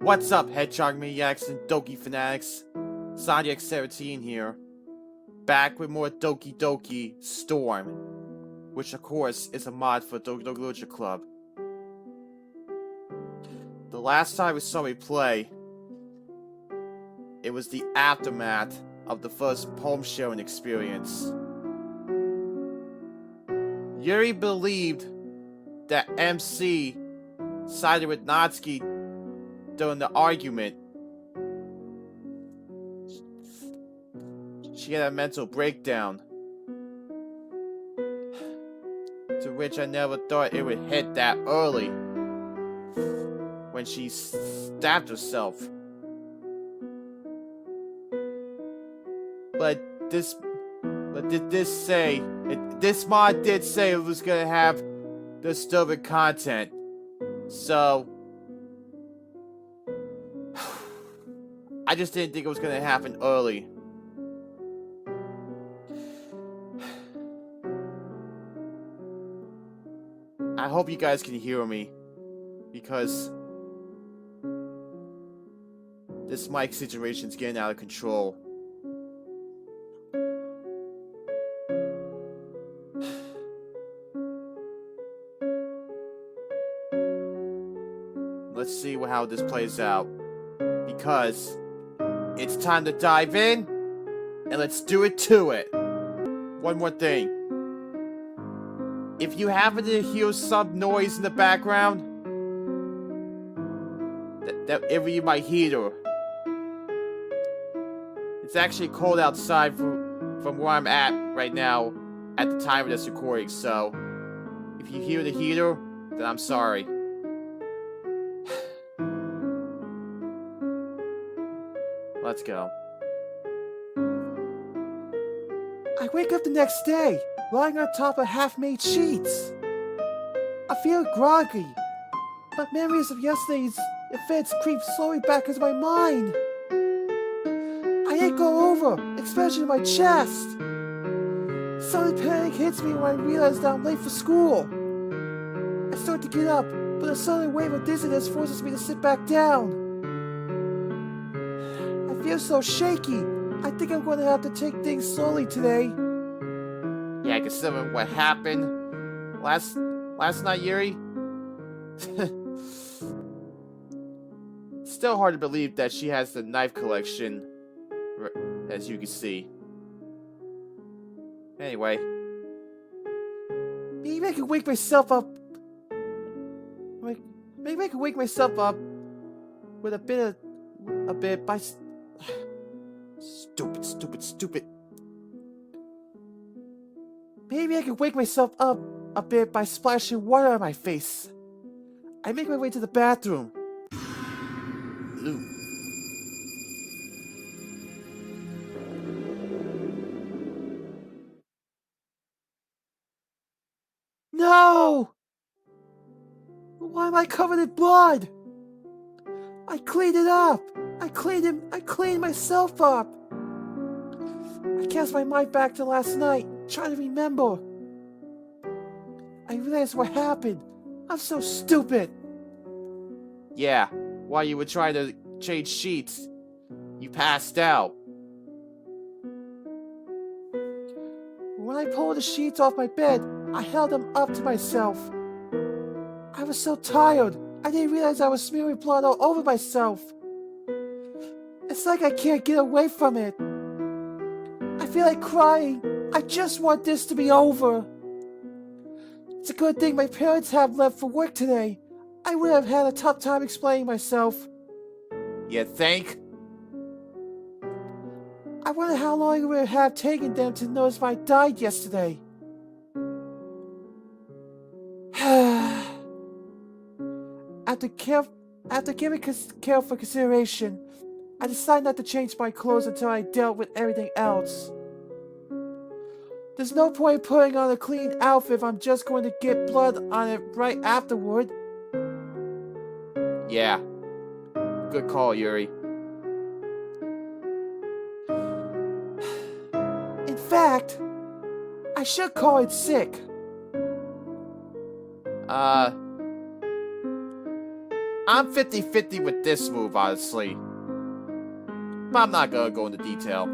What's up, Hedgehog Maniacs and Doki Fanatics? Zodiac17 here. Back with more Doki Doki Storm, which of course is a mod for Doki Doki Literature Club. The last time we saw me play, it was the aftermath of the first poem sharing experience. Yuri believed that MC sided with Natsuki during the argument. She had a mental breakdown, to which I never thought it would hit that early when she stabbed herself. But this mod did say it was gonna have disturbing content, so I just didn't think it was gonna happen early. I hope you guys can hear me, because this mic situation's getting out of control. Let's see how this plays out, because it's time to dive in, and let's do it to it. One more thing. If you happen to hear some noise in the background, that it'll be my heater. It's actually cold outside from where I'm at right now at the time of this recording, so if you hear the heater, then I'm sorry. Let's go. I wake up the next day, lying on top of half-made sheets. I feel groggy, but memories of yesterday's events creep slowly back into my mind. I ache all over, especially my chest. Sudden panic hits me when I realize that I'm late for school. I start to get up, but a sudden wave of dizziness forces me to sit back down. I feel so shaky. I think I'm going to have to take things slowly today. Yeah, considering what happened last night, Yuri. Still hard to believe that she has the knife collection, as you can see. Anyway, maybe I can wake myself up. Maybe I can wake myself up with a bit by. Stupid. Maybe I can wake myself up a bit by splashing water on my face. I make my way to the bathroom. Ooh. No! Why am I covered in blood? I cleaned it up. I cleaned myself up. I cast my mind back to last night, trying to remember. I realized what happened. I'm so stupid. Yeah, while you were trying to change sheets, you passed out. When I pulled the sheets off my bed, I held them up to myself. I was so tired, I didn't realize I was smearing blood all over myself. It's like I can't get away from it. I feel like crying. I just want this to be over. It's a good thing my parents have left for work today. I would have had a tough time explaining myself. You think? I wonder how long it would have taken them to notice I died yesterday. After giving careful consideration, I decided not to change my clothes until I dealt with everything else. There's no point putting on a clean outfit if I'm just going to get blood on it right afterward. Yeah. Good call, Yuri. In fact, I should call it sick. I'm 50-50 with this move, honestly. But I'm not gonna go into detail.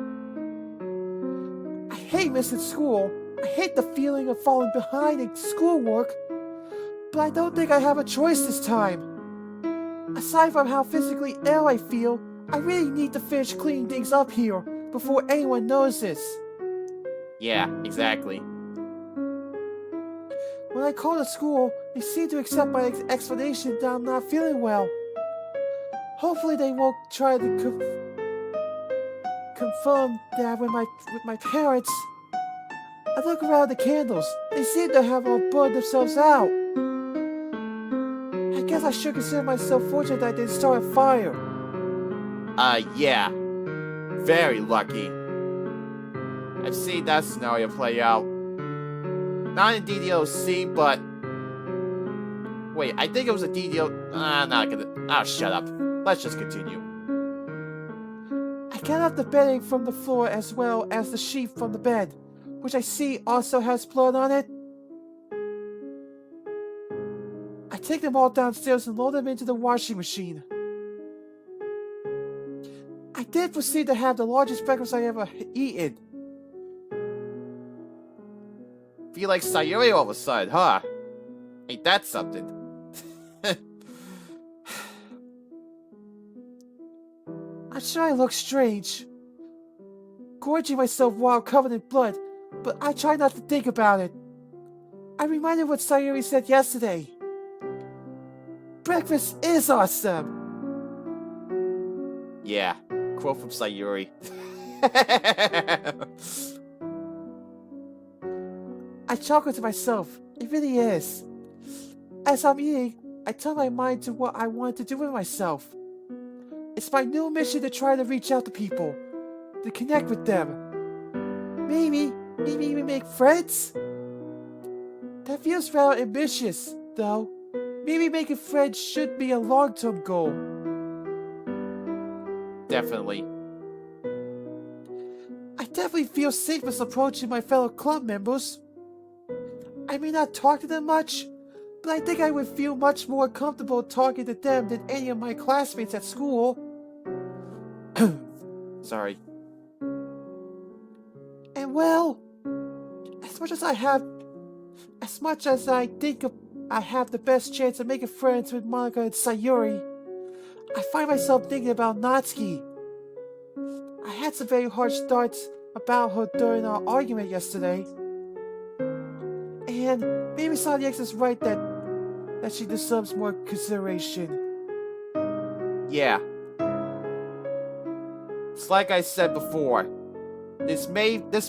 I hate missing school. I hate the feeling of falling behind in schoolwork. But I don't think I have a choice this time. Aside from how physically ill I feel, I really need to finish cleaning things up here before anyone notices. Yeah, exactly. When I call the school, they seem to accept my explanation that I'm not feeling well. Hopefully they won't try to confirm that with my parents. I look around the candles. They seem to have all burned themselves out. I guess I should consider myself fortunate that I didn't start a fire. Yeah. Very lucky. I've seen that scenario play out. Not in DDLC, but... Wait, I think it was a DDL... I'm not gonna... Oh, shut up. Let's just continue. I get up the bedding from the floor as well as the sheet from the bed, which I see also has blood on it. I take them all downstairs and load them into the washing machine. I did proceed to have the largest breakfast I ever eaten. Feel like Sayuri all of a sudden, huh? Ain't that something? I'm sure I look strange, gorging myself while covered in blood, but I try not to think about it. I'm reminded what Sayuri said yesterday. Breakfast is awesome! Yeah, quote from Sayuri. I chuckle to myself. It really is. As I'm eating, I turn my mind to what I want to do with myself. It's my new mission to try to reach out to people, to connect with them. Maybe even make friends? That feels rather ambitious, though. Maybe making friends should be a long-term goal. Definitely. I definitely feel safest approaching my fellow club members. I may not talk to them much, but I think I would feel much more comfortable talking to them than any of my classmates at school. Sorry. And well, as much as I think I have the best chance of making friends with Monica and Sayuri, I find myself thinking about Natsuki. I had some very harsh thoughts about her during our argument yesterday. And maybe Sonic is right that she deserves more consideration. Yeah. It's like I said before. This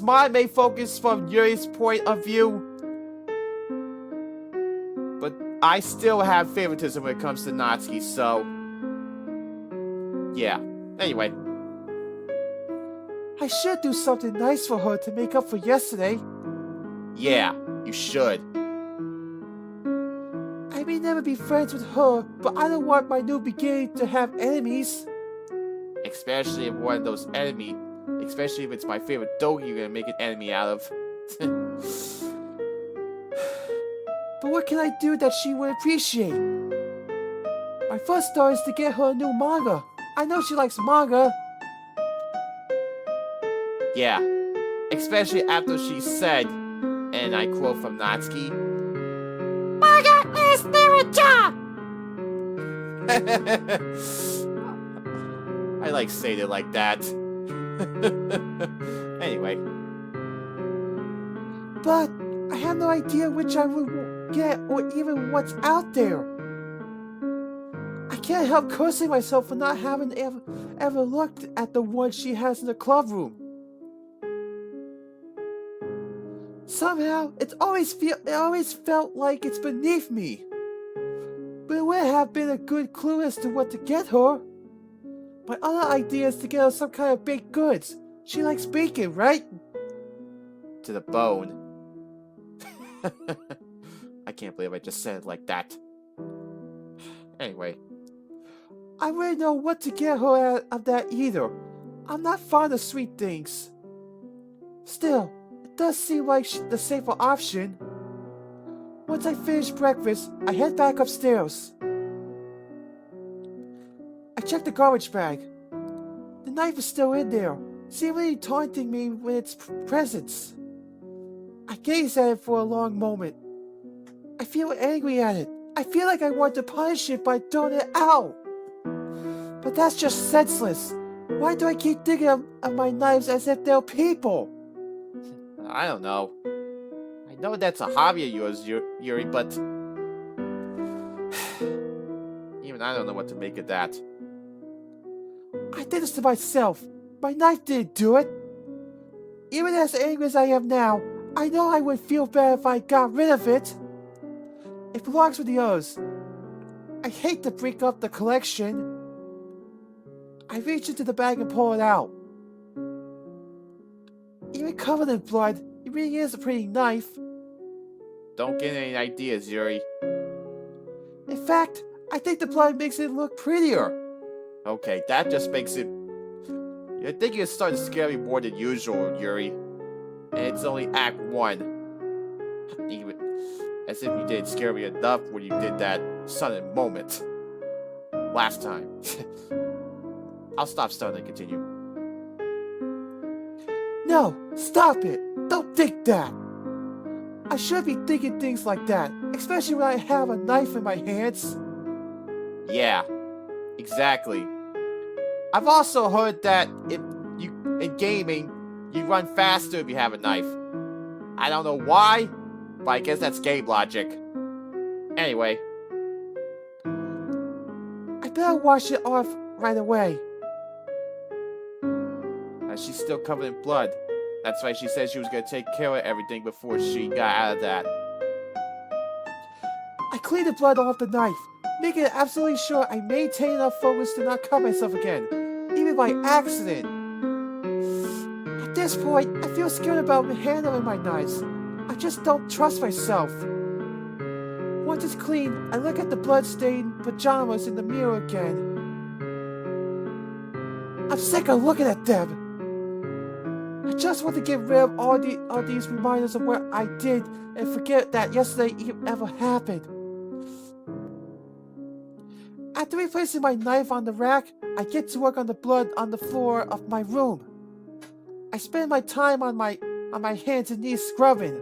mod may focus from Yuri's point of view, but I still have favoritism when it comes to Natsuki, so... Yeah. Anyway. I should do something nice for her to make up for yesterday. Yeah, you should. I may never be friends with her, but I don't want my new beginning to have enemies. Especially if one of those enemies, especially if it's my favorite Doki you're gonna make an enemy out of. But what can I do that she would appreciate? My first thought is to get her a new manga. I know she likes manga. Yeah, especially after she said, and I quote from Natsuki, "Manga is literature!" I like saying it like that. Anyway. But I have no idea which I would get or even what's out there. I can't help cursing myself for not having ever looked at the one she has in the club room. Somehow, it always felt like it's beneath me. But it would have been a good clue as to what to get her. My other idea is to get her some kind of baked goods. She likes bacon, right? To the bone. I can't believe I just said it like that. Anyway. I wouldn't know what to get her out of that either. I'm not fond of sweet things. Still, it does seem like the safer option. Once I finish breakfast, I head back upstairs. checked the garbage bag. The knife is still in there, seemingly taunting me with its presence. I gaze at it for a long moment. I feel angry at it. I feel like I want to punish it by throwing it out. But that's just senseless. Why do I keep thinking of my knives as if they're people? I don't know. I know that's a hobby of yours, Yuri, but even I don't know what to make of that. I did this to myself. My knife didn't do it. Even as angry as I am now, I know I would feel bad if I got rid of it. It belongs with the others. I hate to break up the collection. I reach into the bag and pull it out. Even covered in blood, it really is a pretty knife. Don't get any ideas, Yuri. In fact, I think the blood makes it look prettier. Okay, that just makes it... I think you're starting to scare me more than usual, Yuri. And it's only Act 1. Even as if you didn't scare me enough when you did that sudden moment last time. I'll stop stuttering and continue. No, stop it! Don't think that! I shouldn't be thinking things like that, especially when I have a knife in my hands. Yeah, exactly. I've also heard that in gaming, you run faster if you have a knife. I don't know why, but I guess that's game logic. Anyway. I better wash it off right away. She's still covered in blood. That's why she said she was going to take care of everything before she got out of that. I cleaned the blood off the knife, making it absolutely sure I maintain enough focus to not cut myself again, even by accident. At this point, I feel scared about handling my knives. I just don't trust myself. Once it's clean, I look at the blood-stained pajamas in the mirror again. I'm sick of looking at them. I just want to get rid of all these reminders of what I did and forget that yesterday even ever happened. After replacing my knife on the rack, I get to work on the blood on the floor of my room. I spend my time on my hands and knees scrubbing.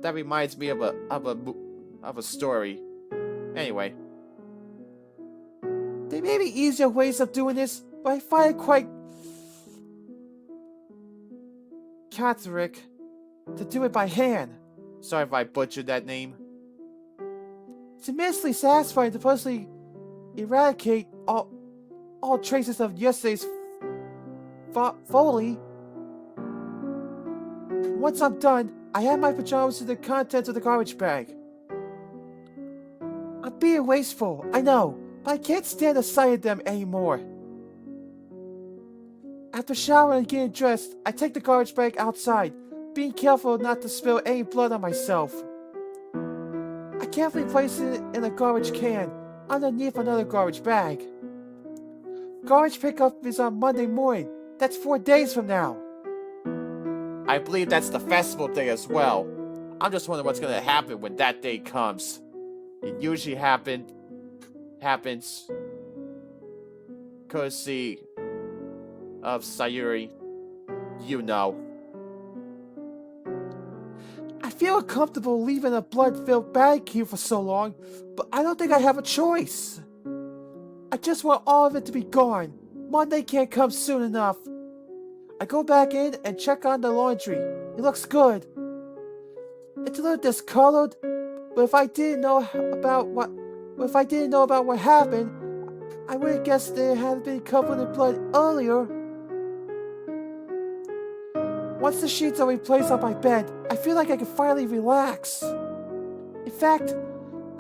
That reminds me of a story. Anyway. There may be easier ways of doing this, but I find it quite cathartic to do it by hand. Sorry if I butchered that name. It's immensely satisfying to personally eradicate all traces of yesterday's folly. Once I'm done, I add my pajamas to the contents of the garbage bag. I'm being wasteful, I know, but I can't stand the sight of them anymore. After showering and getting dressed, I take the garbage bag outside, being careful not to spill any blood on myself. I carefully place it in a garbage can, underneath another garbage bag. Garbage pickup is on Monday morning. That's 4 days from now. I believe that's the festival day as well. I'm just wondering what's gonna happen when that day comes. It usually happens courtesy of Sayuri. You know. I feel uncomfortable leaving a blood-filled bag here for so long, but I don't think I have a choice. I just want all of it to be gone. Monday can't come soon enough. I go back in and check on the laundry. It looks good. It's a little discolored, but if I didn't know about what happened, I would have guessed it had been covered in blood earlier. Once the sheets are replaced on my bed, I feel like I can finally relax. In fact,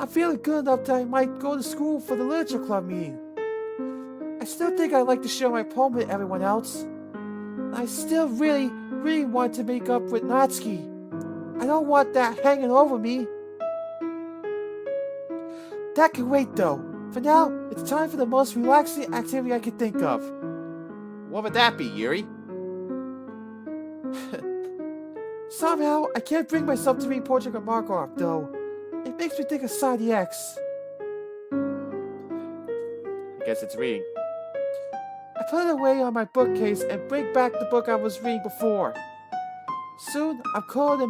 I'm feeling good enough that I might go to school for the literature club meeting. I still think I'd like to share my poem with everyone else. I still really want to make up with Natsuki. I don't want that hanging over me. That can wait though. For now, it's time for the most relaxing activity I can think of. What would that be, Yuri? Somehow, I can't bring myself to read Portrait of Markov, though. It makes me think of Sadie X. I guess it's reading. I put it away on my bookcase and bring back the book I was reading before. Soon, I'm curled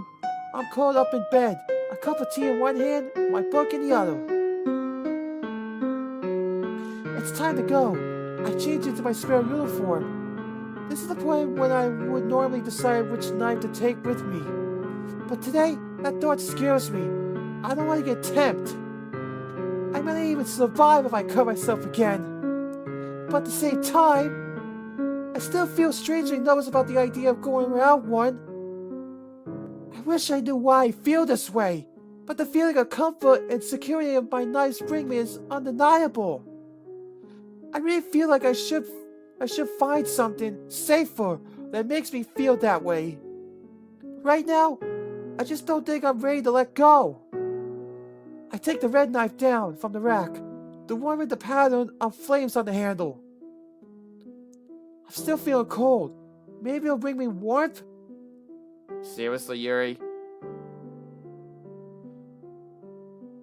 up in bed, a cup of tea in one hand, my book in the other. It's time to go. I changed into my spare uniform. This is the point when I would normally decide which knife to take with me. But today, that thought scares me. I don't want to get tempted. I might not even survive if I cut myself again. But at the same time, I still feel strangely nervous about the idea of going without one. I wish I knew why I feel this way, but the feeling of comfort and security of my knives bring me is undeniable. I really feel like I should find something safer that makes me feel that way. Right now, I just don't think I'm ready to let go. I take the red knife down from the rack, the one with the pattern of flames on the handle. I'm still feeling cold. Maybe it'll bring me warmth? Seriously, Yuri?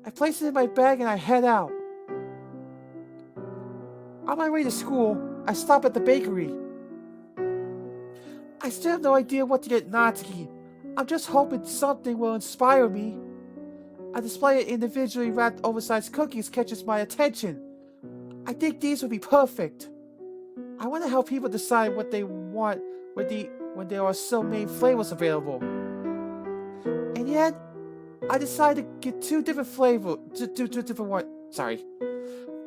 I place it in my bag and I head out. On my way to school, I stop at the bakery. I still have no idea what to get Natsuki. I'm just hoping something will inspire me. A display of individually wrapped oversized cookies catches my attention. I think these would be perfect. I want to help people decide what they want when there are so many flavors available. And yet, I decided to get two different ones.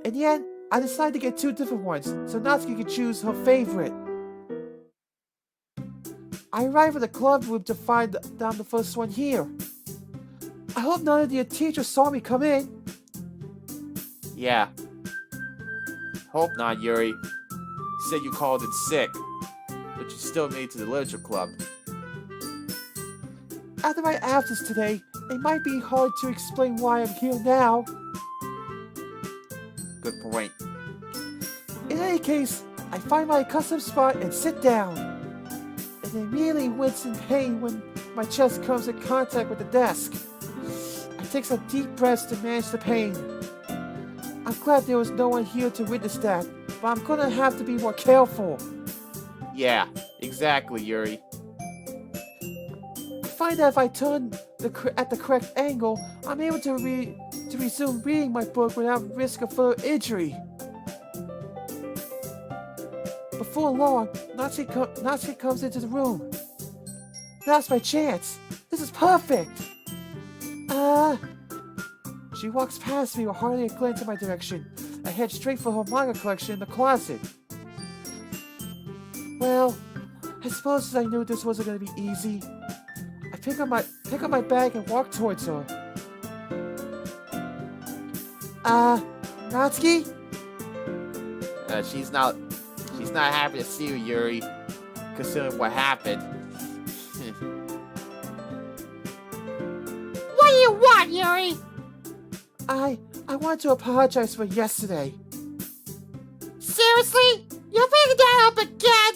And yet, I decided to get two different ones, so Natsuki can choose her favorite. I arrive at the club room to find down the first one here. I hope none of your teachers saw me come in. Yeah. Hope not, Yuri. You said you called in sick, but you still made it to the literature club. After my absence today, it might be hard to explain why I'm here now. Good point. In any case, I find my accustomed spot and sit down. And immediately wince in pain when my chest comes in contact with the desk. I take some deep breaths to manage the pain. I'm glad there was no one here to witness that, but I'm gonna have to be more careful. Yeah, exactly, Yuri. I find that if I turn at the correct angle, I'm able to resume reading my book without risk of further injury. Before long, Natsuki comes into the room. Now's my chance. This is perfect. She walks past me with hardly a glance in my direction. I head straight for her manga collection in the closet. Well, I suppose I knew this wasn't going to be easy. I pick up my bag and walk towards her. Natsuki? She's not happy to see you, Yuri, considering what happened. What do you want, Yuri? I want to apologize for yesterday. Seriously? You're bringing that up again?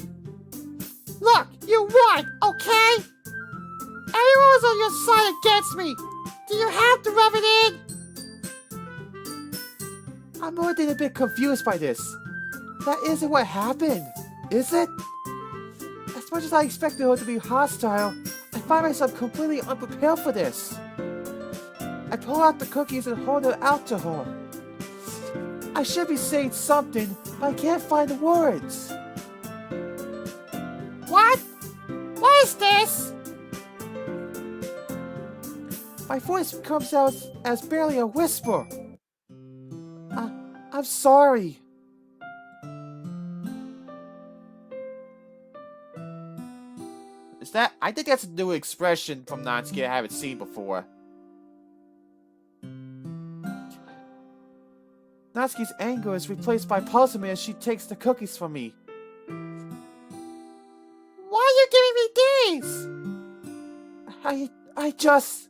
Look, you won, okay? Everyone was on your side against me. Do you have to rub it in? I'm more than a bit confused by this. That isn't what happened, is it? As much as I expected her to be hostile, I find myself completely unprepared for this. I pull out the cookies and hold them out to her. I should be saying something, but I can't find the words. What? What is this? My voice comes out as barely a whisper. I'm sorry. I think that's a new expression from Natsuki I haven't seen before. Natsuki's anger is replaced by puzzlement as she takes the cookies from me. Why are you giving me these? I just...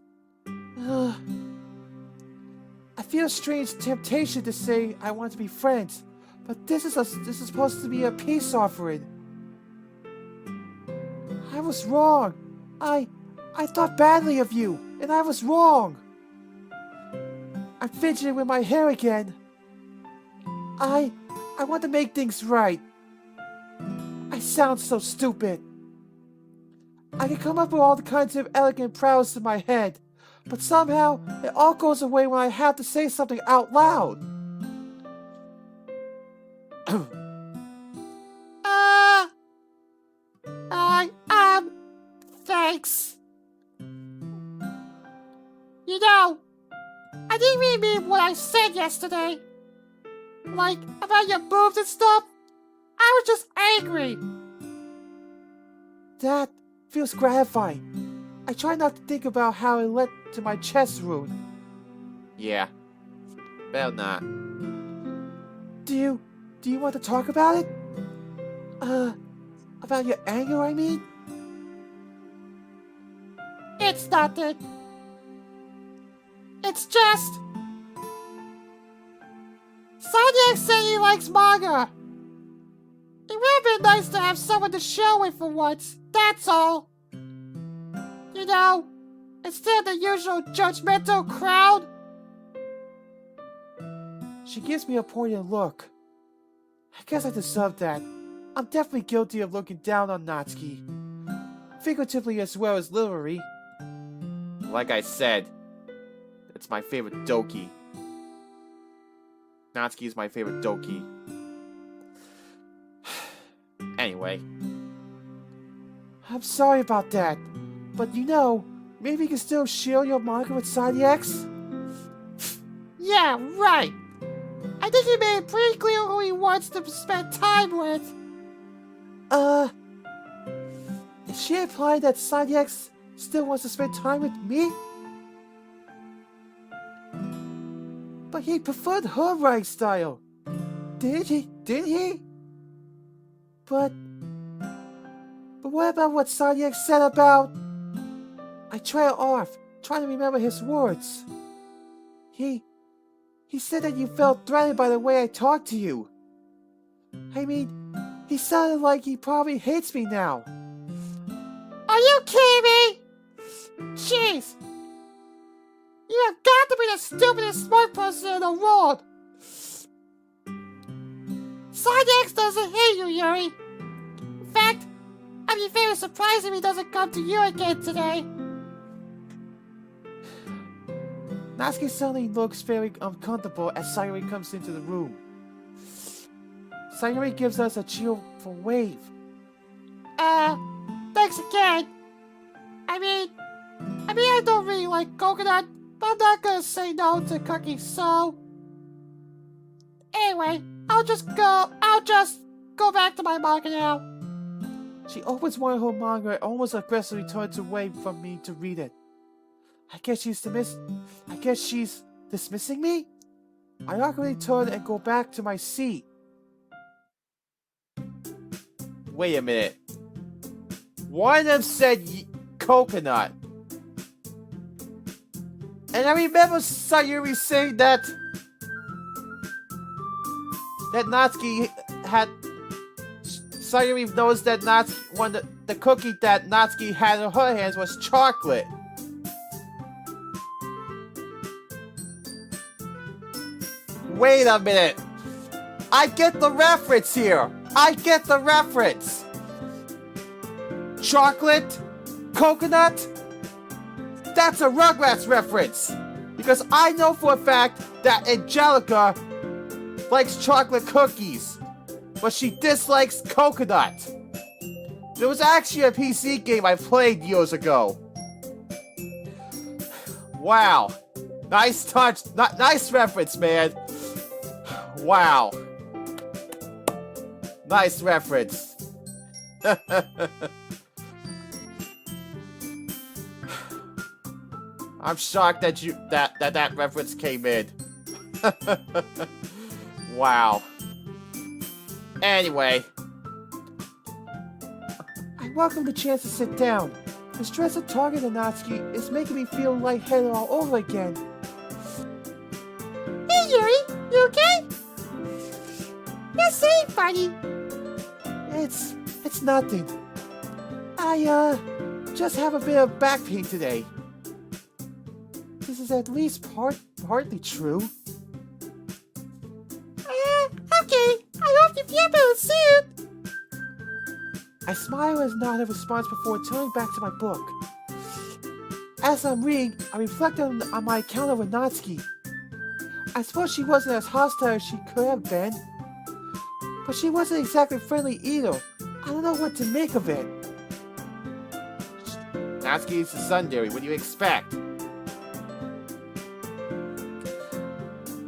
I feel a strange temptation to say I want to be friends, but this is supposed to be a peace offering. I was wrong. I thought badly of you, and I was wrong. I'm fidgeting with my hair again. I I want to make things right. I sound so stupid. I can come up with all the kinds of elegant prowess in my head, but somehow it all goes away when I have to say something out loud. Thanks. You know, I didn't really mean what I said yesterday. Like, about your boobs and stuff. I was just angry. That feels gratifying. I try not to think about how it led to my chest wound. Yeah. Better not. Do you want to talk about it? About your anger, I mean? It's nothing. It's just... Sanyak said he likes manga. It would have been nice to have someone to show with for once, that's all. You know, instead of the usual judgmental crowd. She gives me a poignant look. I guess I deserve that. I'm definitely guilty of looking down on Natsuki. Figuratively as well as literally. Like I said, it's my favorite Doki. Natsuki is my favorite Doki. Anyway. I'm sorry about that. But you know, maybe you can still share your manga with Side X? Yeah, right. I think he made it pretty clear who he wants to spend time with. Is she implying that Side X still wants to spend time with me? But he preferred her writing style. Didn't he? But what about what Side X said about... I trail off, trying to remember his words. He said that you felt threatened by the way I talked to you. I mean, he sounded like he probably hates me now. Are you kidding me? Jeez. You have got to be the stupidest smart person in the world. Side X doesn't hate you, Yuri. In fact, I'd be very surprised if he doesn't come to you again today. Natsuki suddenly looks very uncomfortable as Sayuri comes into the room. Sayuri gives us a cheerful wave. Thanks again. I mean, I don't really like coconut, but I'm not gonna say no to cookies, so... Anyway, I'll just go back to my manga now. She opens one of her manga and almost aggressively turns away from me to read it. I guess she's dismissing me? I awkwardly turn and go back to my seat. Wait a minute. One of them said coconut. And I remember Sayuri saying that Natsuki had... Sayuri knows that Natsuki, the cookie that Natsuki had in her hands was chocolate. Wait a minute. I get the reference here. I get the reference. Chocolate? Coconut? That's a Rugrats reference. Because I know for a fact that Angelica likes chocolate cookies, but she dislikes coconut. There was actually a PC game I played years ago. Wow. Nice touch. Nice reference, man. Wow. Nice reference. I'm shocked that that reference came in. Wow. Anyway. I welcome the chance to sit down. The stress of talking to Natsuki is making me feel lightheaded all over again. Hey Yuri, you okay? This ain't funny. It's nothing. I just have a bit of back pain today. This is at least partly true. Okay, I I smile as not a response before turning back to my book. As I'm reading, I reflect on my encounter with Natsuki. I suppose she wasn't as hostile as she could have been, but she wasn't exactly friendly either. I don't know what to make of it. Natsuki is the tsundere. What do you expect?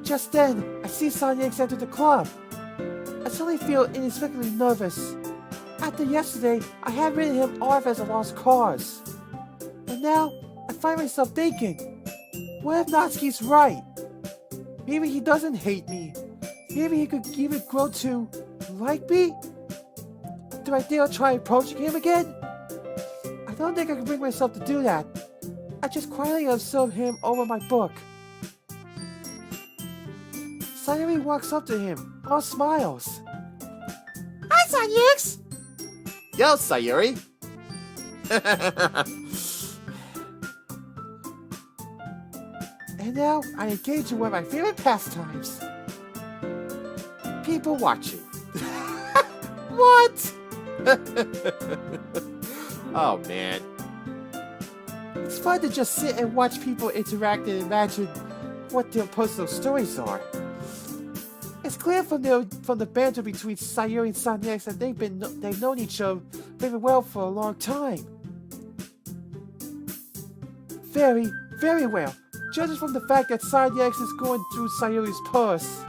Just then, I see Sonic enter the club. I suddenly feel inexplicably nervous. After yesterday, I had written him off as a lost cause. And now, I find myself thinking, what if Natsuki's right? Maybe he doesn't hate me. Maybe he could even grow to like me? Do I dare try approaching him again? I don't think I can bring myself to do that. I just quietly observe him over my book. Sayuri walks up to him, all smiles. Hi, Sonics! Yo, Sayuri! And now I engage in one of my favorite pastimes. People watching. What? Oh, man. It's fun to just sit and watch people interact and imagine what their personal stories are. It's clear from the banter between Sayuri and Sonic that they've known each other very well for a long time. Very, very well, judging from the fact that Sonic is going through Sayuri's purse.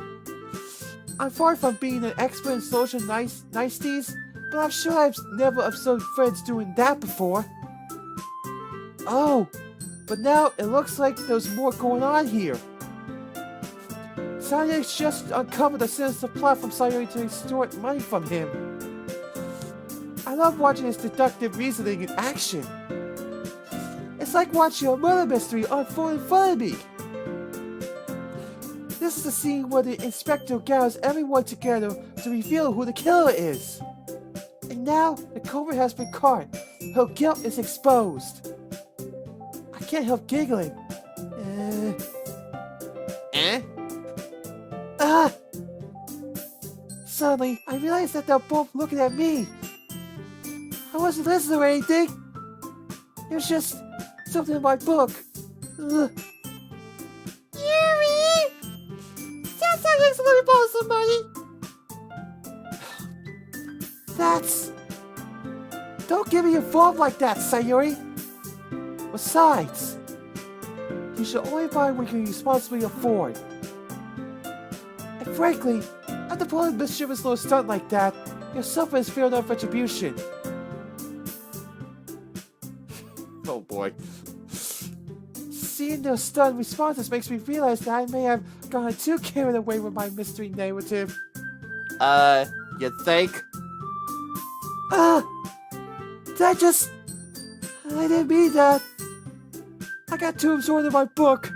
I'm far from being an expert in social niceties, but I'm sure I've never observed friends doing that before. Oh, but now it looks like there's more going on here. Sonic's just uncovered a sinister plot from Sayuri to extort money from him. I love watching his deductive reasoning in action. It's like watching a murder mystery unfold in front of me. This is the scene where the inspector gathers everyone together to reveal who the killer is. And now the culprit has been caught. Her guilt is exposed. I can't help giggling. Suddenly, I realized that they're both looking at me. I wasn't listening or anything. It was just something in my book. Yuri! Sounds like he's gonna borrow some money. That's... Don't get me involved like that, Sayuri. Besides, you should only buy what you can responsibly afford. And frankly, after pulling a mischievous little stunt like that, your suffering is fair enough retribution. Oh, boy. Seeing their stunned responses makes me realize that I may have gotten too carried away with my mystery narrative. You think? I didn't mean that. I got too absorbed in my book.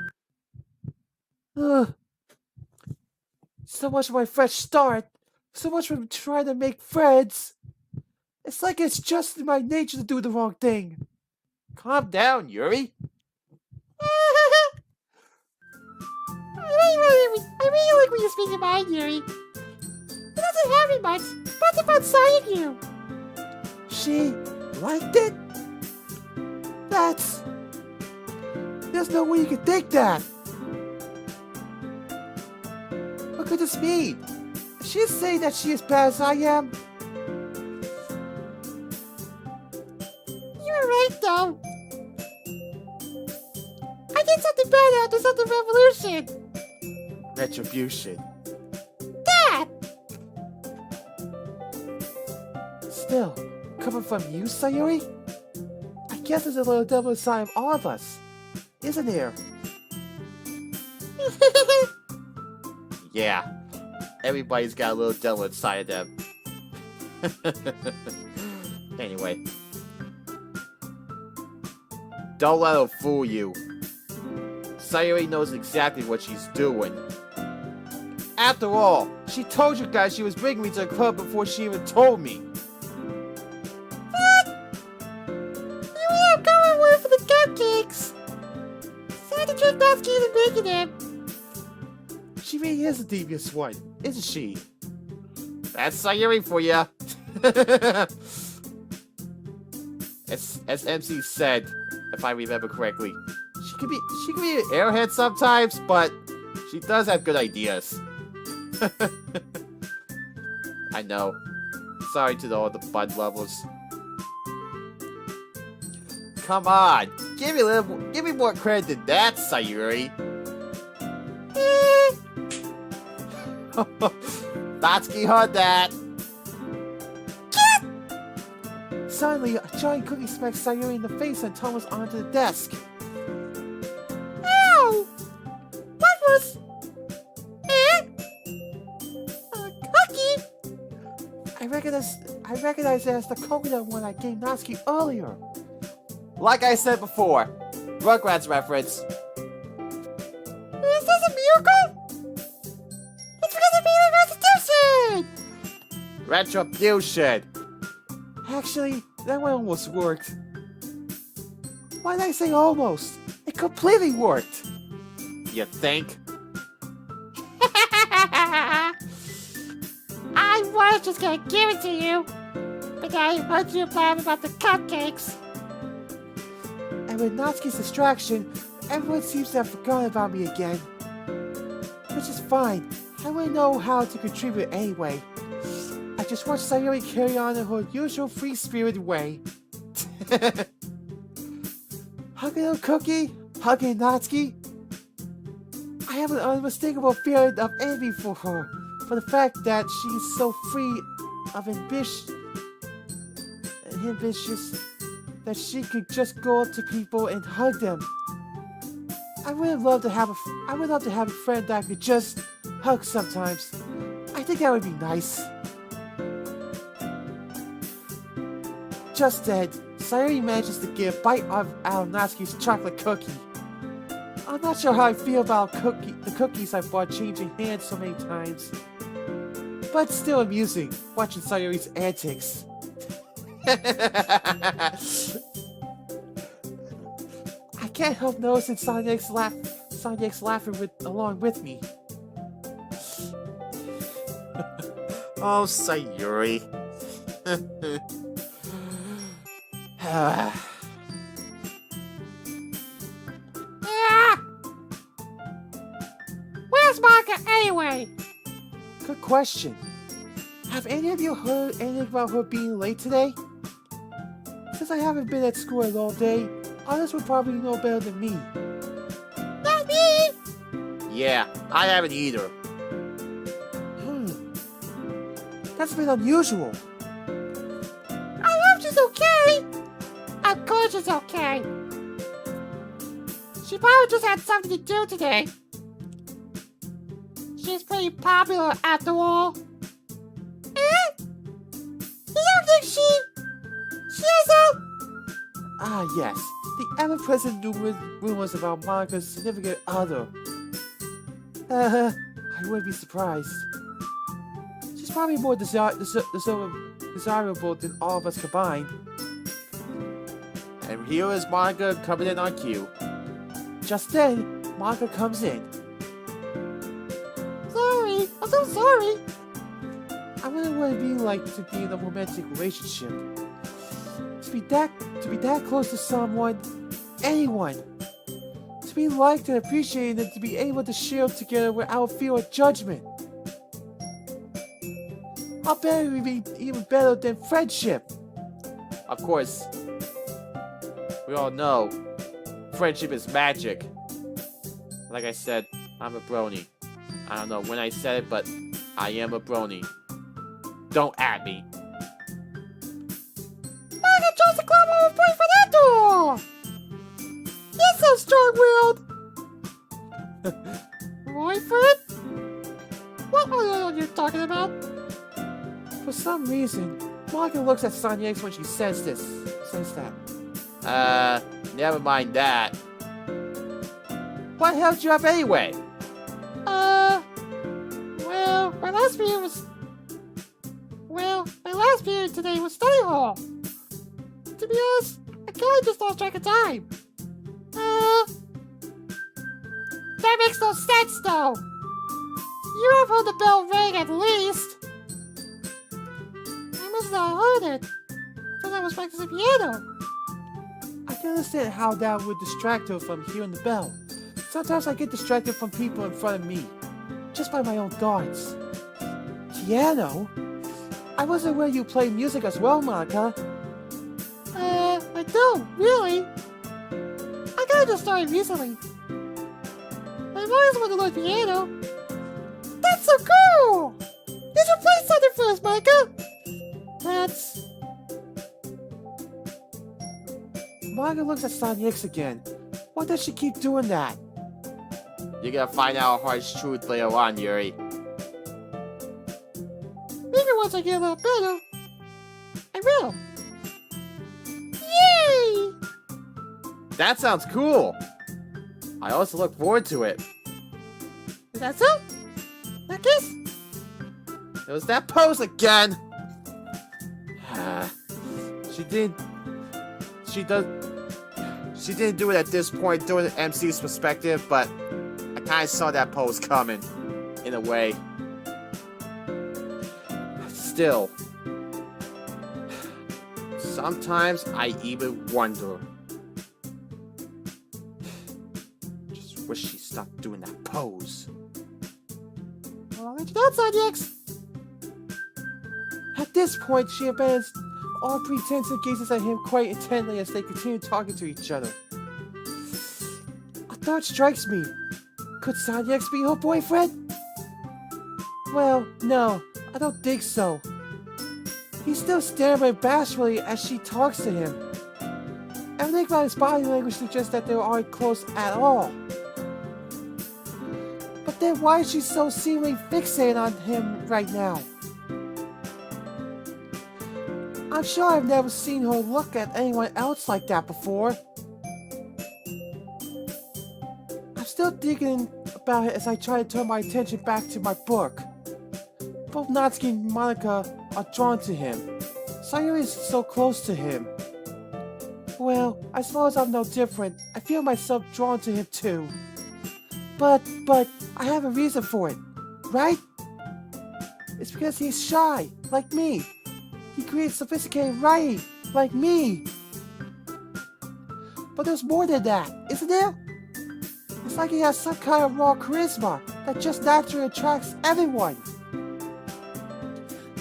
So much for my fresh start. So much for trying to make friends. It's like it's just in my nature to do the wrong thing. Calm down, Yuri. I really like when you speak about Yuri. It doesn't have me much, but it's about seeing you. She liked it? There's no way you could think that. What could this mean? Is she saying that she is bad as I am? You're right, though. I did something bad after something revolution. Retribution. That! Still, coming from you, Sayuri? I guess there's a little devil inside of all of us, isn't there? Yeah. Everybody's got a little devil inside of them. Anyway. Don't let her fool you. Sayuri knows exactly what she's doing. After all, she told you guys she was bringing me to the club before she even told me. What? You have going away for the cupcakes. Sad to drink Natsuki and making them. She really is a devious one, isn't she? That's Sayuri for ya. as MC said, if I remember correctly, she could be an airhead sometimes, but she does have good ideas. I know. Sorry to all the bud lovers. Come on, give me more credit than that, Sayuri. Natsuki heard that. Suddenly, a giant cookie smacked Sayuri in the face and tumbles onto the desk. Ow! What was... a cookie? I recognize it as the coconut one I gave Natsuki earlier. Like I said before, Rugrats reference. Is this a miracle? It's because of being restitution! Retribution. Actually, that one almost worked. Why did I say almost? It completely worked. You think? I was just gonna give it to you, but I heard you blab about the cupcakes. And with Natsuki's distraction, everyone seems to have forgotten about me again. Which is fine. I wouldn't know how to contribute anyway. I just watched Sayuri carry on in her usual free-spirited way. Hugging a cookie, hugging Natsuki. I have an unmistakable feeling of envy for her, for the fact that she is so free of ambitions that she could just go up to people and hug them. I would love to have a friend that I could just hug sometimes. I think that would be nice. Just then, Sayuri manages to get a bite out of Natsuki's chocolate cookie. I'm not sure how I feel about the cookies I bought changing hands so many times. But it's still amusing, watching Sayuri's antics. I can't help noticing Soniac's laughing along with me. Oh, Sayuri. Ah! Where's Monica anyway? Good question. Have any of you heard anything about her being late today? Since I haven't been at school all day, others would probably know better than me. Not me! Yeah, I haven't either. That's a bit unusual. I hope she's okay! Of course she's okay. She probably just had something to do today. She's pretty popular after all. Eh? You don't think she has a... Ah, yes. The ever-present rumors about Monica's significant other. I wouldn't be surprised. She's probably more desirable than all of us combined. And here is Monica coming in on cue. Just then, Monica comes in. Sorry, I'm so sorry. I wonder what it'd be like to be in a romantic relationship. To be that close to someone, anyone. To be liked and appreciated and to be able to share together without fear of judgment. I'll bet it would be even better than friendship. Of course, we all know friendship is magic. Like I said, I'm a brony. I don't know when I said it, but I am a brony. Don't at me. Monica chose to climb over boyfriend that door! You're so strong-willed! Boyfriend? What are you talking about? For some reason, Monica looks at Sonia's when she says that. Never mind that. What held you up anyway? Well, my last period today was study hall. To be honest, I kinda just lost track of time. That makes no sense though. You have heard the bell ring at least. I must not have heard it, because I was practicing piano. can understand how that would distract her from hearing the bell. Sometimes I get distracted from people in front of me, just by my own thoughts. Piano? I wasn't aware you play music as well, Monica. I don't, really. I kinda just started recently. I've always wanted to learn piano. That's so cool! You should play something for us, Micah! That's... Monica looks at Sonic X again. Why does she keep doing that? You're gonna find out a harsh truth later on, Yuri. Maybe once I get a little better, I will. Yay! That sounds cool. I also look forward to it. Is that so? That kiss? It was that pose again. She didn't do it at this point during the MC's perspective, but I kind of saw that pose coming, in a way. Still, sometimes I even wonder. Just wish she stopped doing that pose. Well, I'll let you know, Sonic. At this point, she abandons all pretense and gazes at him quite intently as they continue talking to each other. A thought strikes me. Could Sonic X be her boyfriend? Well, no, I don't think so. He's still staring bashfully as she talks to him. Everything about his body language suggests that they aren't close at all. But then why is she so seemingly fixated on him right now? I'm sure I've never seen her look at anyone else like that before. I'm still thinking about it as I try to turn my attention back to my book. Both Natsuki and Monica are drawn to him. Sayuri is so close to him. Well, I suppose I'm no different. I feel myself drawn to him too. But I have a reason for it, right? It's because he's shy, like me. He creates sophisticated writing, like me. But there's more than that, isn't there? It's like he has some kind of raw charisma that just naturally attracts everyone.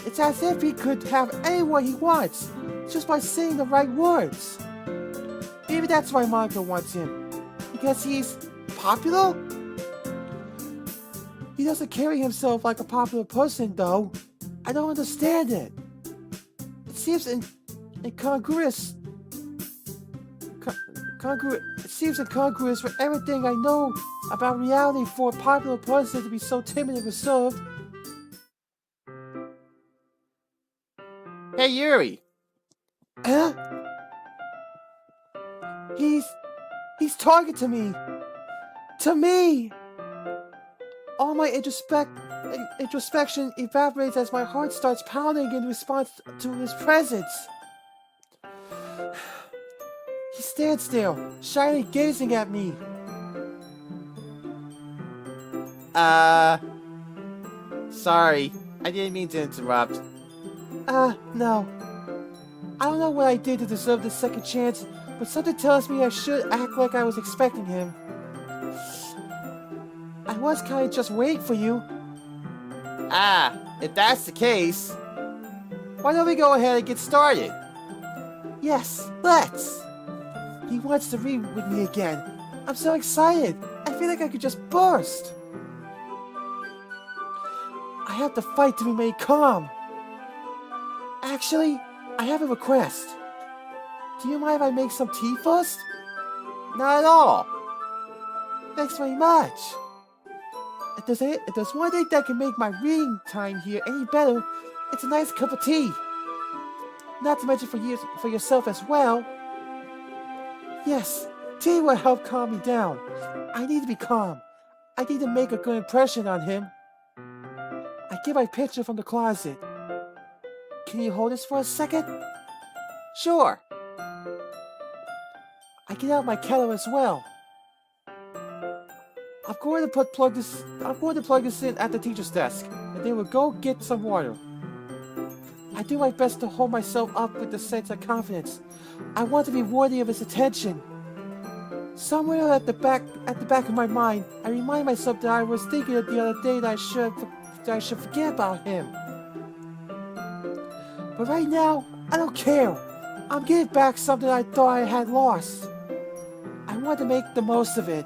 It's as if he could have anyone he wants, just by saying the right words. Maybe that's why Monica wants him. Because he's popular? He doesn't carry himself like a popular person, though. I don't understand it. It seems incongruous. It seems incongruous for everything I know about reality for a popular person to be so timid and reserved. Hey, Yuri. Huh? He's talking to me. To me! All my introspection evaporates as my heart starts pounding in response to his presence. He stands still, shyly gazing at me. Sorry. I didn't mean to interrupt. No. I don't know what I did to deserve this second chance, but something tells me I should act like I was expecting him. I was kind of just waiting for you. If that's the case, Why don't we go ahead and get started? Yes, let's! He wants to read with me again. I'm so excited. I feel like I could just burst. I have to fight to remain calm. Actually, I have a request. Do you mind if I make some tea first? not at all. Thanks very much. If there's one thing that can make my reading time here any better, it's a nice cup of tea. Not to mention for yourself as well. Yes, tea will help calm me down. I need to be calm. I need to make a good impression on him. I get my picture from the closet. Can you hold this for a second? Sure. I get out my kettle as well. I'm going to plug this in at the teacher's desk, and then we'll go get some water. I do my best to hold myself up with a sense of confidence. I want to be worthy of his attention. Somewhere at the back of my mind, I remind myself that I was thinking of the other day that I should forget about him. But right now, I don't care. I'm getting back something I thought I had lost. I want to make the most of it.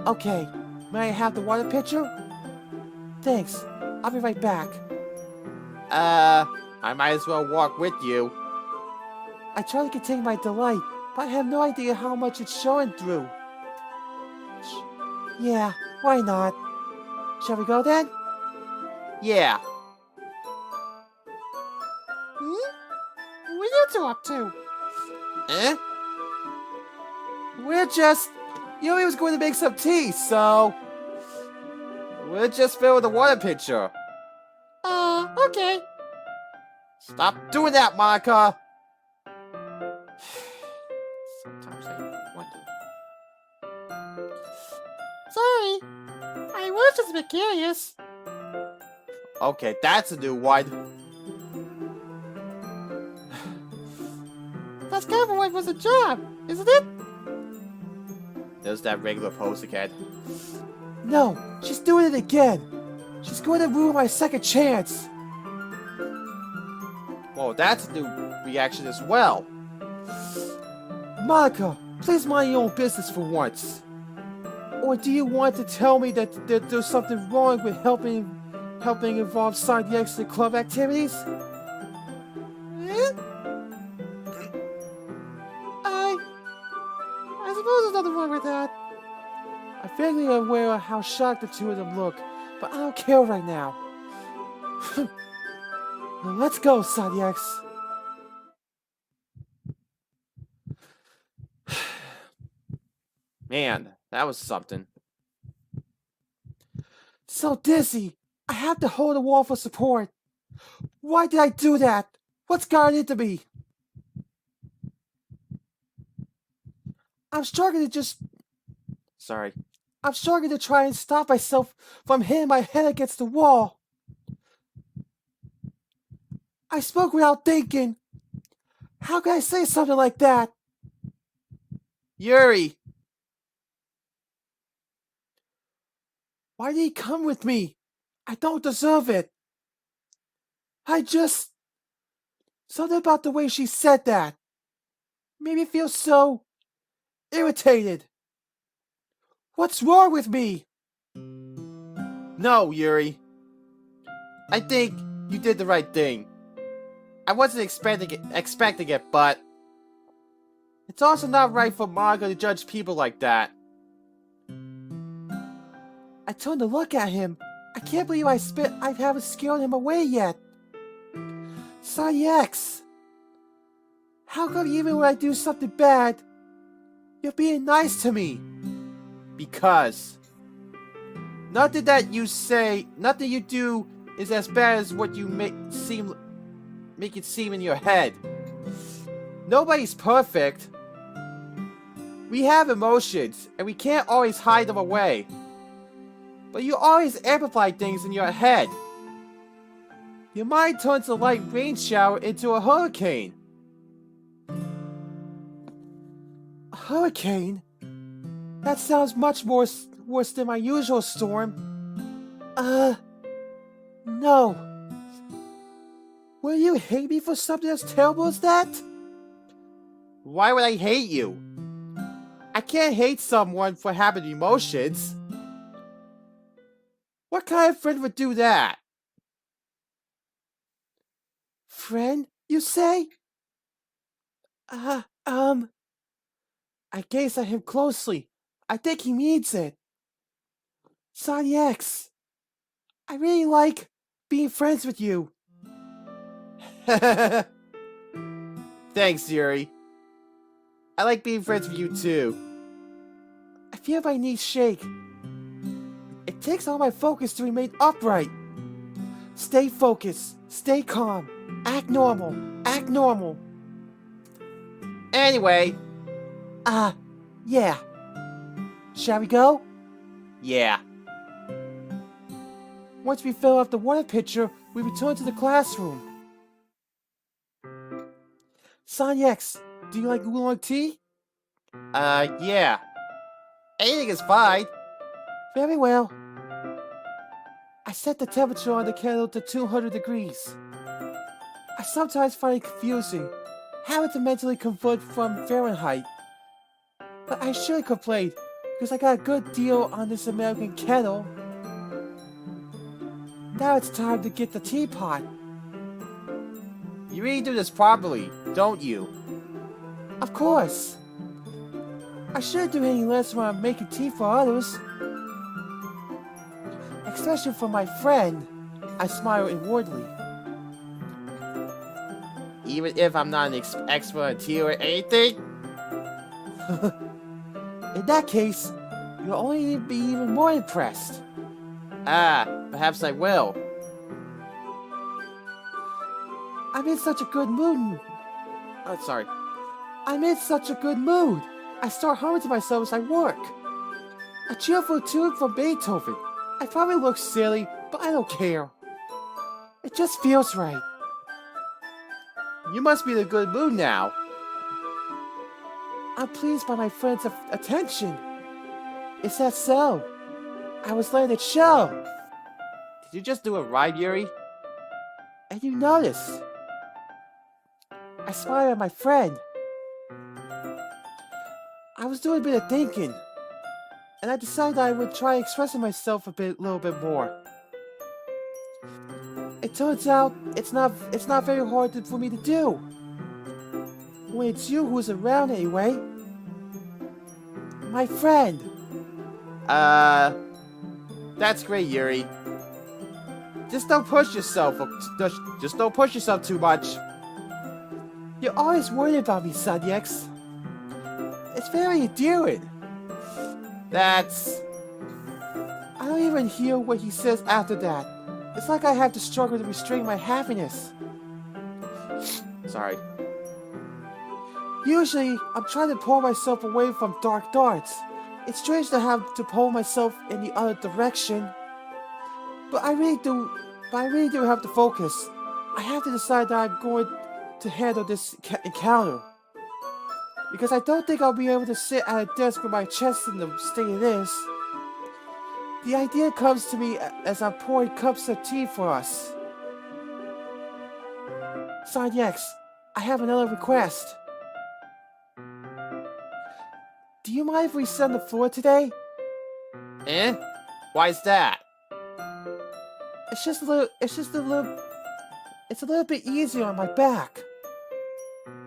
Okay, may I have the water pitcher? Thanks. I'll be right back. I might as well walk with you. I try to contain my delight, but I have no idea how much it's showing through. Yeah, why not? Shall we go then? Yeah. What are you two up to? Eh? We're just... Yuri was going to make some tea, so... We'll just fill the water pitcher. Okay. Stop doing that, Monica! Sometimes I wonder. Sorry. I was just a bit curious. Okay, that's a new one. That's kind of what was a job, isn't it? There's that regular pose again. No, she's doing it again. She's going to ruin my second chance. Whoa, that's a new reaction as well. Monica, please mind your own business for once. Or do you want to tell me that there's something wrong with helping involve Side the X in club activities? I suppose there's nothing wrong with that. I'm vaguely aware of how shocked the two of them look, but I don't care right now. Now let's go, Side the X. Man, that was something. So dizzy. I have to hold the wall for support. Why did I do that? What's gotten into me? I'm struggling to try and stop myself from hitting my head against the wall. I spoke without thinking. How can I say something like that? Yuri! Why did he come with me? I don't deserve it. Something about the way she said that made me feel so irritated. What's wrong with me? No, Yuri. I think you did the right thing. I wasn't expecting it, but it's also not right for Monica to judge people like that. I turned to look at him. I can't believe I haven't scared him away yet. Sonny X. How come even when I do something bad, you're being nice to me? Because nothing you do is as bad as what you make it seem in your head. Nobody's perfect. We have emotions, and we can't always hide them away. But you always amplify things in your head. Your mind turns a light rain shower into a hurricane. A hurricane? That sounds much worse than my usual storm. No. Will you hate me for something as terrible as that? Why would I hate you? I can't hate someone for having emotions. What kind of friend would do that? Friend, you say? I gaze at him closely. I think he means it. Sonny X, I really like being friends with you. Thanks, Yuri. I like being friends with you too. I feel my knees shake. It takes all my focus to remain upright. Stay focused, stay calm, act normal, act normal. Anyway. Yeah. Shall we go? Yeah. Once we fill up the water pitcher, we returned to the classroom. Sanyex, do you like oolong tea? Yeah. Anything is fine. Very well. I set the temperature on the kettle to 200 degrees. I sometimes find it confusing how to mentally convert from Fahrenheit. But I shouldn't complain, because I got a good deal on this American kettle. Now it's time to get the teapot. You really do this properly, don't you? Of course. I shouldn't do any less when I'm making tea for others. Especially for my friend. I smile inwardly. Even if I'm not an expert in tea or anything? In that case, you'll only be even more impressed. Perhaps I will. I'm in such a good mood. Oh, sorry. I'm in such a good mood. I start humming to myself as I work. A cheerful tune from Beethoven. I probably look silly, but I don't care. It just feels right. You must be in a good mood now. I'm pleased by my friend's attention. Is that so? I was letting it show. Did you just do it right, Yuri? And you notice. I smile at my friend. I was doing a bit of thinking, and I decided I would try expressing myself a little bit more. It turns out it's not very hard for me to do. When it's you who's around anyway. My friend. That's great, Yuri. Just don't push yourself. Just don't push yourself too much. You're always worried about me, Sanyex. It's very endearing. That's... I don't even hear what he says after that. It's like I have to struggle to restrain my happiness. Sorry. Usually, I'm trying to pull myself away from dark darts. It's strange to have to pull myself in the other direction. But I really do have to focus. I have to decide that I'm going to handle this encounter. Because I don't think I'll be able to sit at a desk with my chest in the state it is. The idea comes to me as I'm pouring cups of tea for us. Sanyex, I have another request. Do you mind if we sit on the floor today? Why's that? It's a little bit easier on my back.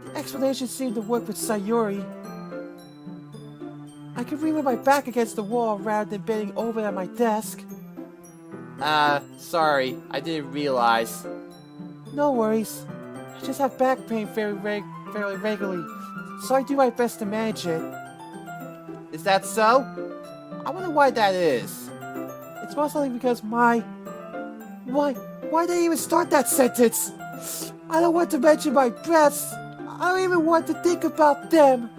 The explanation seemed to work with Sayuri. I could read with my back against the wall rather than bending over at my desk. Sorry, I didn't realize. No worries. I just have back pain fairly regularly, so I do my best to manage it. Is that so? I wonder why that is. It's most likely because Why did I even start that sentence? I don't want to mention my breasts. I don't even want to think about them.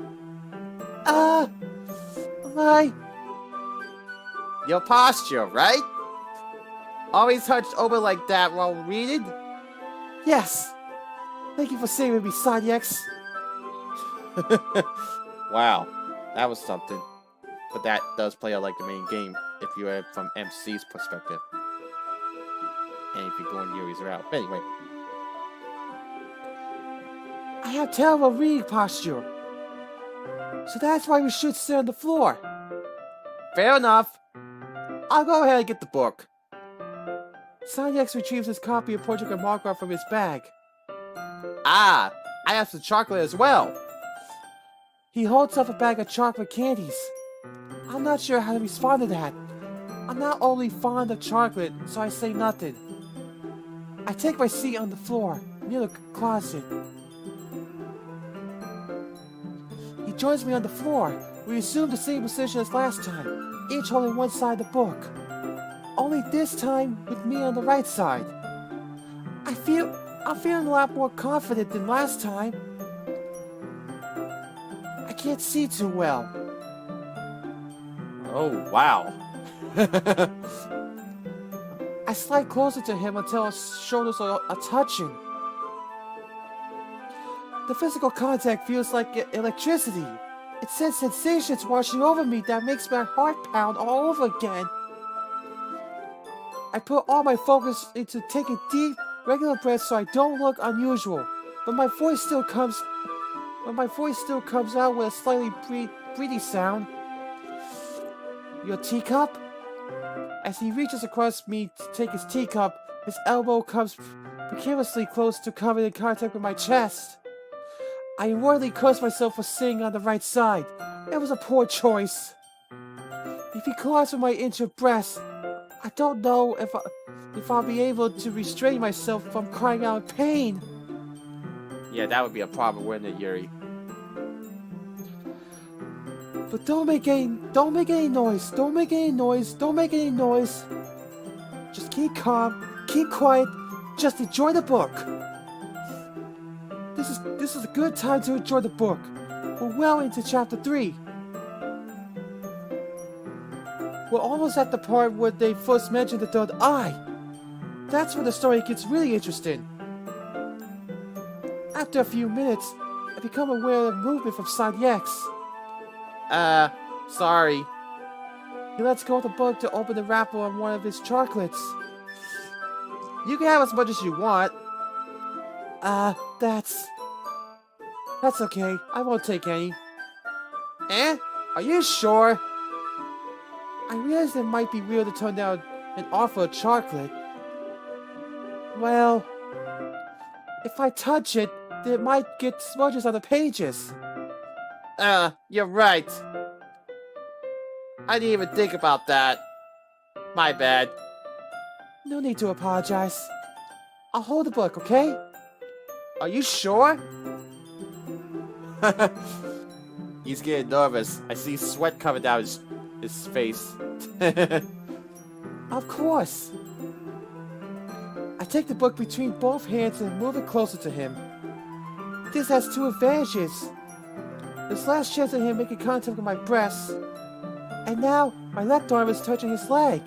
Your posture, right? Always hunched over like that while reading? Yes. Thank you for saving me, Sanyex. Wow, that was something. But that does play out like the main game, if you are from MC's perspective. And if you're going Yuri's route. But anyway. I have terrible reading posture. So that's why we should sit on the floor. Fair enough. I'll go ahead and get the book. Sanyex retrieves his copy of Portrait of Margaret from his bag. I have some chocolate as well. He holds up a bag of chocolate candies. I'm not sure how to respond to that. I'm not only fond of chocolate, so I say nothing. I take my seat on the floor, near the closet. He joins me on the floor. We assume the same position as last time, each holding one side of the book. Only this time with me on the right side. I'm feeling a lot more confident than last time. I can't see too well. Oh, wow. I I slide closer to him until our shoulders are touching. The physical contact feels like electricity. It sends sensations washing over me that makes my heart pound all over again. I put all my focus into taking deep, regular breaths so I don't look unusual, but my voice still comes out with a slightly breathy sound. Your teacup? As he reaches across me to take his teacup, his elbow comes precariously close to coming in contact with my chest. I inwardly curse myself for sitting on the right side. It was a poor choice. If he collides with my injured breast, I don't know if I'll be able to restrain myself from crying out in pain. Yeah, that would be a problem, wouldn't it, Yuri? But don't make any noise. Don't make any noise. Just keep calm, keep quiet, just enjoy the book. This is a good time to enjoy the book. We're well into chapter 3. We're almost at the part where they first mentioned the third eye. That's where the story gets really interesting. After a few minutes, I become aware of movement from Side X. Sorry. He lets go of the book to open the wrapper on one of his chocolates. You can have as much as you want. That's okay. I won't take any. Eh? Are you sure? I realized it might be weird to turn down an offer of chocolate. Well, if I touch it, it might get smudges on the pages. You're right. I didn't even think about that. My bad. No need to apologize. I'll hold the book, okay? Are you sure? He's getting nervous. I see sweat coming down his face. Of course. I take the book between both hands and move it closer to him. This has two advantages. This last chance of him making contact with my breast, and now my left arm is touching his leg.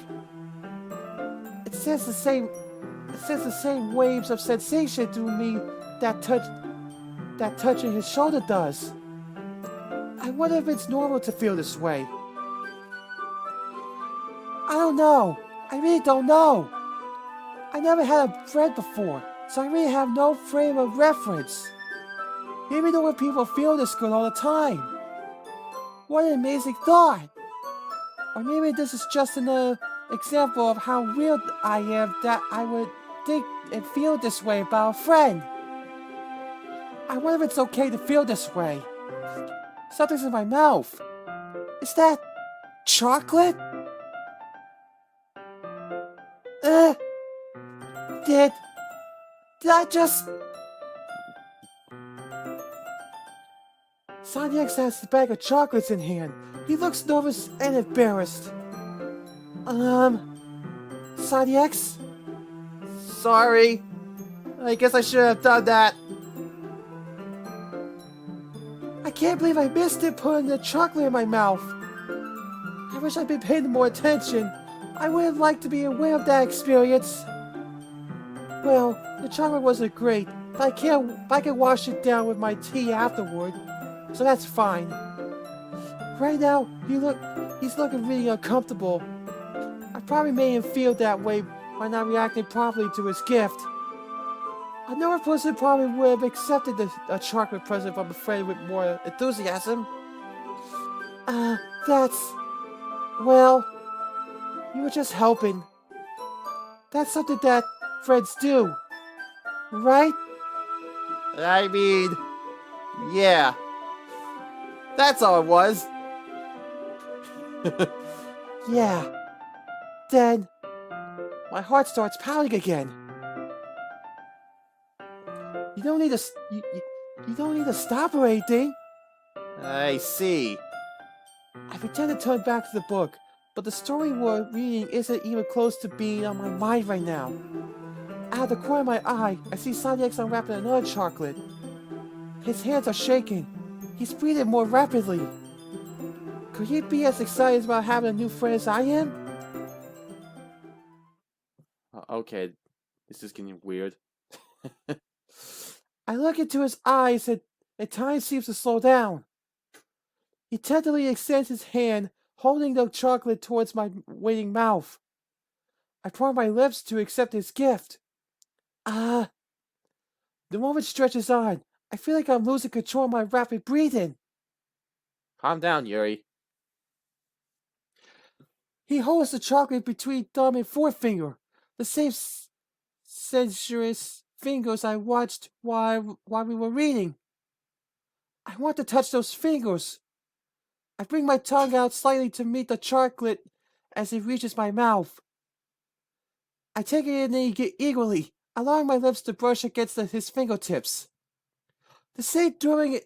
It sends the same waves of sensation through me that touching his shoulder does. I wonder if it's normal to feel this way. I don't know. I really don't know. I never had a friend before, so I really have no frame of reference. Maybe there were people feel this good all the time. What an amazing thought! Or maybe this is just an example of how real I am that I would think and feel this way about a friend. I wonder if it's okay to feel this way. Something's in my mouth. Is that chocolate? Did I just... Sonic has the bag of chocolates in hand. He looks nervous and embarrassed. Sonic? Sorry. I guess I should have done that. I can't believe I missed it putting the chocolate in my mouth. I wish I'd been paying more attention. I would have liked to be aware of that experience. Well, the chocolate wasn't great, but I can wash it down with my tea afterward, so that's fine. Right now, he's looking really uncomfortable. I probably made him feel that way by not reacting properly to his gift. Another person probably would have accepted a chocolate present from a friend with more enthusiasm. Well, you were just helping. That's something that friends do, right? I mean, yeah. That's all it was. Yeah. Then, my heart starts pounding again. You don't need to stop or anything. I see. I pretend to turn back to the book, but the story we're reading isn't even close to being on my mind right now. Out of the corner of my eye, I see Sonic unwrapping another chocolate. His hands are shaking. He's breathing more rapidly. Could he be as excited about having a new friend as I am? Okay, this is getting weird. I look into his eyes and time seems to slow down. He tenderly extends his hand, holding the chocolate towards my waiting mouth. I pour my lips to accept his gift. The moment stretches on. I feel like I'm losing control of my rapid breathing. Calm down, Yuri. He holds the chocolate between thumb and forefinger, the same sensuous fingers I watched while we were reading. I want to touch those fingers. I bring my tongue out slightly to meet the chocolate as it reaches my mouth. I take it in eagerly, allowing my lips to brush against his fingertips. The same thrilling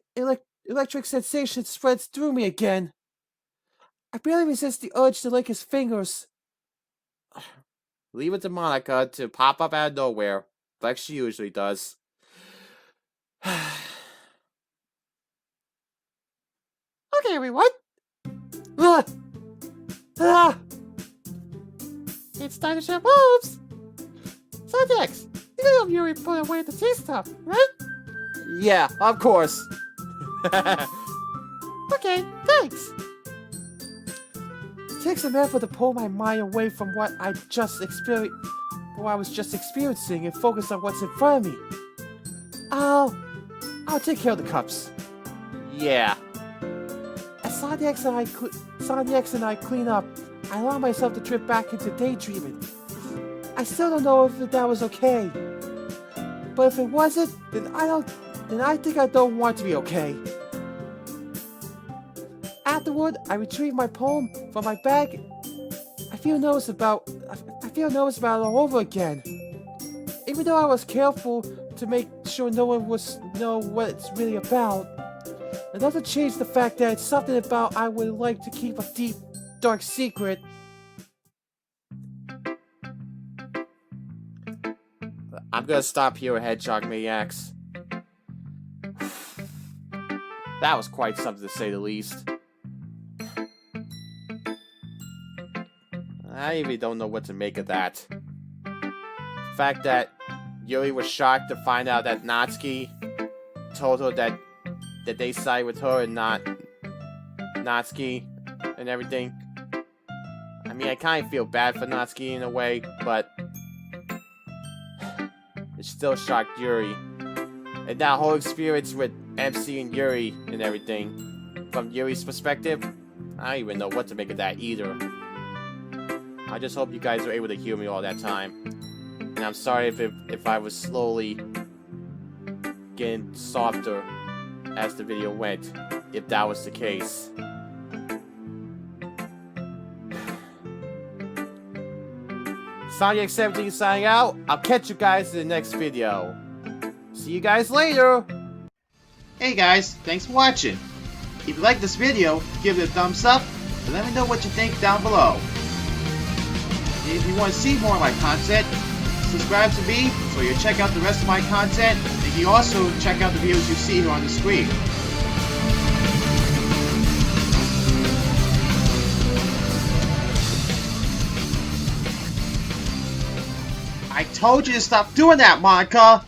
electric sensation spreads through me again. I barely resist the urge to lick his fingers. Leave it to Monica to pop up out of nowhere, like she usually does. Okay, everyone. Ah! Ah! It's time to share moves. So next, you know if Yuri put away the tea stuff, right? Yeah, of course. Okay, thanks. It takes a effort to pull my mind away from what I was just experiencing and focus on what's in front of me. I'll take care of the cups. Yeah. As Sonic and I clean up, I allow myself to drift back into daydreaming. I still don't know if that was okay. But if it wasn't, then I think I don't want to be okay. Afterward, I retrieve my poem from my bag. I feel nervous about it all over again. Even though I was careful to make sure no one would know what it's really about, it doesn't change the fact that it's something about I would like to keep a deep, dark secret. I'm gonna stop here, Hedgehog Maniacs. That was quite something to say the least. I really don't know what to make of that. The fact that Yuri was shocked to find out that Natsuki told her that they side with her and not Natsuki and everything. I mean, I kind of feel bad for Natsuki in a way, but it still shocked Yuri. And that whole experience with MC and Yuri and everything, from Yuri's perspective, I don't even know what to make of that either. I just hope you guys were able to hear me all that time. And I'm sorry if I was slowly getting softer as the video went, if that was the case. Sonic17 signing out. I'll catch you guys in the next video. See you guys later! Hey guys, thanks for watching. If you like this video, give it a thumbs up and let me know what you think down below. And if you want to see more of my content, subscribe to me so you'll check out the rest of my content, and you can also check out the videos you see here on the screen. I told you to stop doing that, Monica!